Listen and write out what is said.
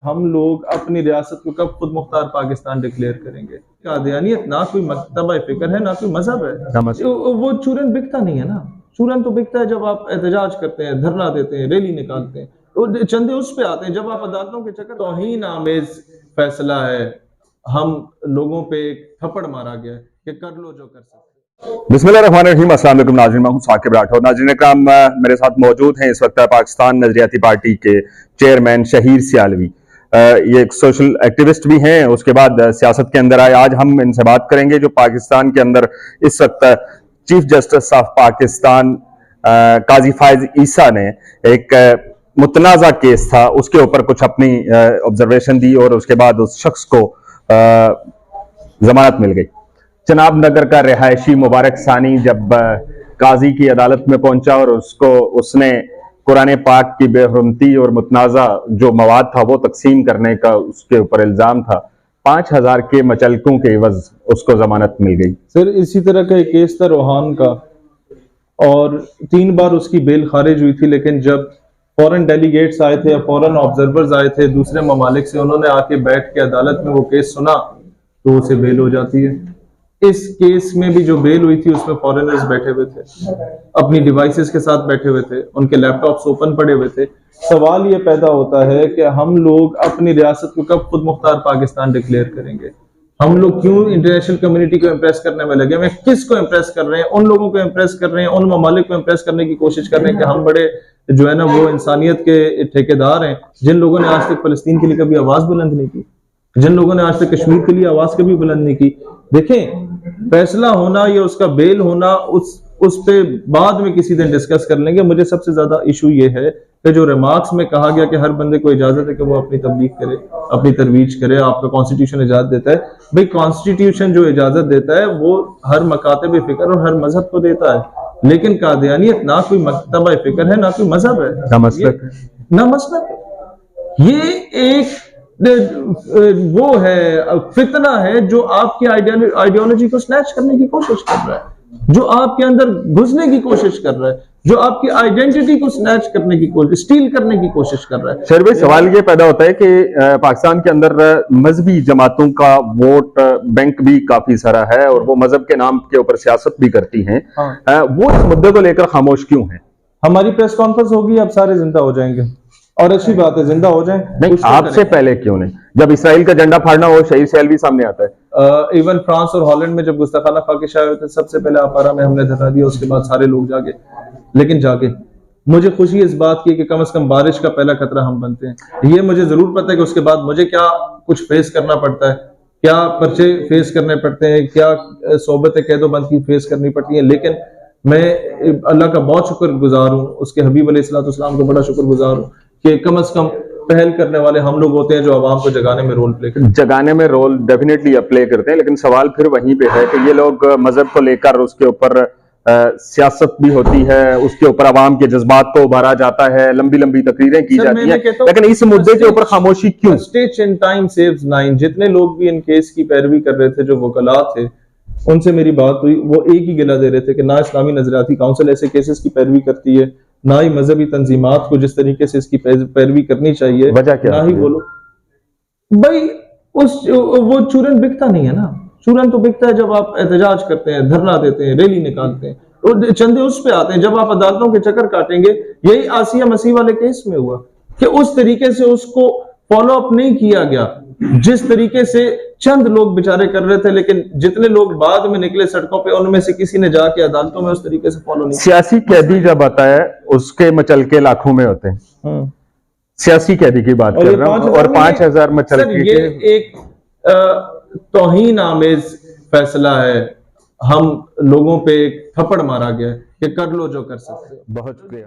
हम लोग अपनी रियासत को कब खुद मुख्तार पाकिस्तान डिक्लेयर करेंगे? कादियानियत ना कोई मकतबा फिक्र है, ना कोई मजहब है। वो चूरन बिकता नहीं है ना। चूरन तो बिकता है जब आप एहतजाज करते हैं, धरना देते हैं, रैली निकालते हैं। तो चंदे उस पे आते हैं जब आप अदालतों के चक्कर। तौहीन आमेज फैसला है, हम लोगों पे एक थप्पड़ मारा गया है कि कर लो जो कर सकते। बिस्मिल्लाहिर्रहमानिर्रहीम, अस्सलाम वालेकुम नाज़रीन, मैं हूं साकिब राठौर। नाज़रीन इकराम, मेरे साथ मौजूद हैं इस वक्त पाकिस्तान नजरियाती पार्टी के चेयरमैन शहीर सियालवी। ये एक सोशल एक्टिविस्ट भी हैं, उसके बाद सियासत के अंदर आए। आज हम इनसे बात करेंगे जो पाकिस्तान के अंदर इस वक्त चीफ जस्टिस ऑफ पाकिस्तान काजी फायज ईसा ने एक मुतनाज़ा केस था, उसके ऊपर कुछ अपनी ऑब्जर्वेशन दी और उसके बाद उस शख्स को जमानत मिल गई। चनाब नगर का रिहायशी मुबारक सानी जब काजी की अदालत में पहुंचा और उसने कुरान पाक की बेहरमती और मुतनाज़ा जो मवाद था वो तकसीम करने का उसके ऊपर इल्जाम था, 5000 के मचलकों के एवज उसको जमानत मिल गई। सर, इसी तरह का एक केस था रोहान का, और 3 बार उसकी बेल खारिज हुई थी, लेकिन जब फॉरेन डेलीगेट्स आए थे या फॉरेन ऑब्जर्वर्स आए थे दूसरे ममालिक से, उन्होंने आके बैठ के अदालत में वो केस सुना तो उसे बेल हो जाती है। इस केस में भी जो बेल हुई थी उसमें फॉरेनर्स बैठे हुए थे, अपनी डिवाइसेस के साथ बैठे हुए थे, उनके लैपटॉप्स ओपन पड़े हुए थे। सवाल ये पैदा होता है कि हम लोग अपनी रियासत को कब खुद मुख्तार पाकिस्तान डिक्लेयर करेंगे? हम लोग क्यों इंटरनेशनल कम्युनिटी को इम्प्रेस करने में लगे? हमें किसको इम्प्रेस कर रहे हैं? उन लोगों को इम्प्रेस कर रहे हैं, उन ममालिक को इम्प्रेस करने की कोशिश कर रहे हैं कि हम बड़े जो है ना वो इंसानियत के ठेकेदार हैं, जिन लोगों ने आज तक फलस्तीन के लिए कभी आवाज बुलंद नहीं की, जिन लोगों ने आज तक कश्मीर के लिए आवाज कभी बुलंद नहीं की। देखें, फैसला होना या उसका बेल होना उस पे बाद में किसी दिन डिस्कस कर लेंगे। मुझे सबसे ज्यादा इशू ये है कि जो रिमार्क्स में कहा गया कि हर बंदे को इजाजत है कि वो अपनी तबलीग करे, अपनी तरवीज करे, आपका कॉन्स्टिट्यूशन इजाजत देता है। भाई, कॉन्स्टिट्यूशन जो इजाजत देता है वो हर मकातब फिक्र और हर मजहब को देता है, लेकिन कादियानियत ना कोई मकतबा फिक्र है, ना कोई मजहब है, ना मसलक है। ये एक वो है, फितना है जो आपकी आइडियोलॉजी को स्नैच करने की कोशिश कर रहा है, जो आपके अंदर घुसने की कोशिश कर रहा है, जो आपकी आइडेंटिटी को स्नैच करने की कोशिश, स्टील करने की कोशिश कर रहा है। सर भाई, सवाल ये पैदा होता है कि पाकिस्तान के अंदर मजहबी जमातों का वोट बैंक भी काफी सारा है और वो मजहब के नाम के ऊपर सियासत भी करती हैं। हाँ। वो इस मुद्दे को लेकर खामोश क्यों है? हमारी प्रेस कॉन्फ्रेंस होगी, अब सारे जिंदा हो जाएंगे और अच्छी बात है, जिंदा हो जाए। नहीं, आपसे पहले क्यों नहीं? जब इसराइल का झंडा फाड़ना हो, शहीर सियालवी सामने आता है। इवन फ्रांस और हॉलैंड में जब गुस्ताखाना खाके आए थे, सबसे पहले आपारा में हमने धरना दिया, उसके बाद सारे लोग जागे। लेकिन जाके मुझे खुशी इस बात की कि कम से कम बारिश का पहला खतरा हम बनते हैं। ये मुझे जरूर पता है कि उसके बाद मुझे क्या कुछ फेस करना पड़ता है, क्या पर्चे फेस करने पड़ते हैं, क्या सोबत कैदोबंद की फेस करनी पड़ती है। लेकिन मैं अल्लाह का बहुत शुक्रगुजार हूँ, उसके हबीब अलैहिस्सलाम को बड़ा शुक्रगुजार हूँ कि कम से कम पहल करने वाले हम लोग होते हैं जो आवाम को जगाने में रोल प्ले करते हैं। जगाने में रोल डेफिनेटली प्ले करते हैं, लेकिन सवाल फिर वहीं पे है कि ये लोग मजहब को लेकर उसके ऊपर सियासत भी होती है, उसके ऊपर आवाम के जज्बात को उभारा जाता है, लंबी लंबी तकरीरें की जाती हैं, लेकिन इस मुद्दे के ऊपर खामोशी क्यों? Stage in time saves nine. जितने लोग भी इन केस की पैरवी कर रहे थे, जो वकला थे, उनसे मेरी बात हुई, वो एक ही गिला दे रहे थे कि ना इस्लामी नजरियाती काउंसिल ऐसे केसेस की पैरवी करती है, ना ही मजहबी तंजीमात को जिस तरीके से इसकी पैरवी करनी चाहिए, वजह क्या ना ही बोलो। भाई, वो चूरन बिकता नहीं है ना। चूरन तो बिकता है जब आप एहतजाज करते हैं, धरना देते हैं, रैली निकालते हैं। तो चंदे उस पे आते हैं जब आप अदालतों के चक्कर काटेंगे। यही आसिया मसीह वाले केस में हुआ कि उस तरीके से उसको फॉलो अप नहीं किया गया जिस तरीके से चंद लोग बेचारे कर रहे थे, लेकिन जितने लोग बाद में निकले सड़कों पे, उनमें से किसी ने जाके अदालतों में उस तरीके से फॉलो नहीं। सियासी कैदी जब आता है उसके मचलके लाखों में होते हैं। सियासी कैदी की बात कर रहा हूं, और 5000 मचलके। ये एक तौहीन आमेज फैसला है, हम लोगों पे एक थप्पड़ मारा गया है कि कर लो जो कर सकते हो। बहुत शुक्रिया।